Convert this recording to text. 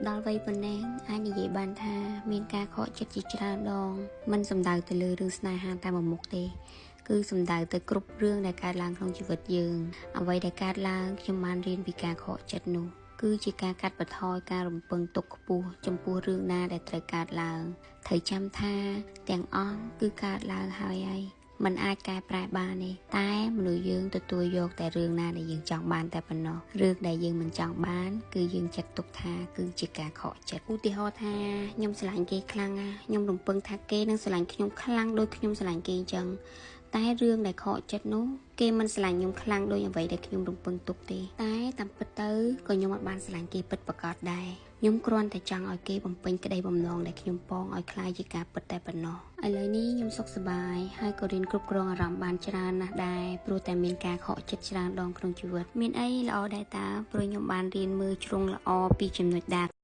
ដល់វ័យប៉ុណ្ណេះអាចនិយាយបានថាមានការខកចិត្តជាច្រើនដងមិនសំដៅទៅលើរឿងស្នេហាតែមួយមុខទេគឺសំដៅទៅគ្រប់រឿងដែលកើតឡើងក្នុងជីវិតយើងអ្វីដែលកើតឡើងខ្ញុំបានរៀនពីការខកចិត្តនោះគឺជាការកាត់បន្ថយការរំពឹងទុកខ្ពស់ចំពោះរឿងណាដែលត្រូវកើតឡើងត្រូវចាំថាទាំងអស់គឺកើតឡើងហើយมันអាចកែប្រែបានទេតែមនុស្សយើងទទួលយកតែរឿងណាដែលយើងចង់បានតែប៉ុណ្ណោះរឿងដែលយើងមិនចង់បានគឺយើងចាត់ទុកថាគឺជាការខកចិត្តឧទាហរណ៍ថាខ្ញុំស្រឡាញ់គេខ្លាំងណាស់ខ្ញុំរំពឹងថាគេនឹងស្រឡាញ់ខ្ញុំខ្លាំងដូចខ្ញុំស្រឡាញ់គេអញ្ចឹងតែរឿងដែលខកចិត្តនោះគេមិនស្រឡាញ់ខ្ញុំខ្លាំងដូចអ្វីដែលខ្ញុំរំពឹងទុកទេតែតាមពិតទៅក៏ខ្ញុំអត់បានស្រឡាញ់គេពិតប្រាកដដែរខ្ញុំគ្រាន់តែចង់ឲ្យគេបំពេញក្តីបំណងដែលខ្ញុំពងឲ្យខ្លាយជាការពិតតែប៉ុណ្ណោះឥឡូវនេះខ្ញុំសុខសប្បាយហើយក៏រៀនគ្រប់គ្រងអារម្មណ៍បានច្រើនណាស់ដែរព្រោះតែមានការខកចិត្តច្រើនដងក្នុងជីវិតមានអីល្អដែរតាព្រោះខ្ញុំបានរៀនមើលជ្រុងល្អពីចំណុចដែល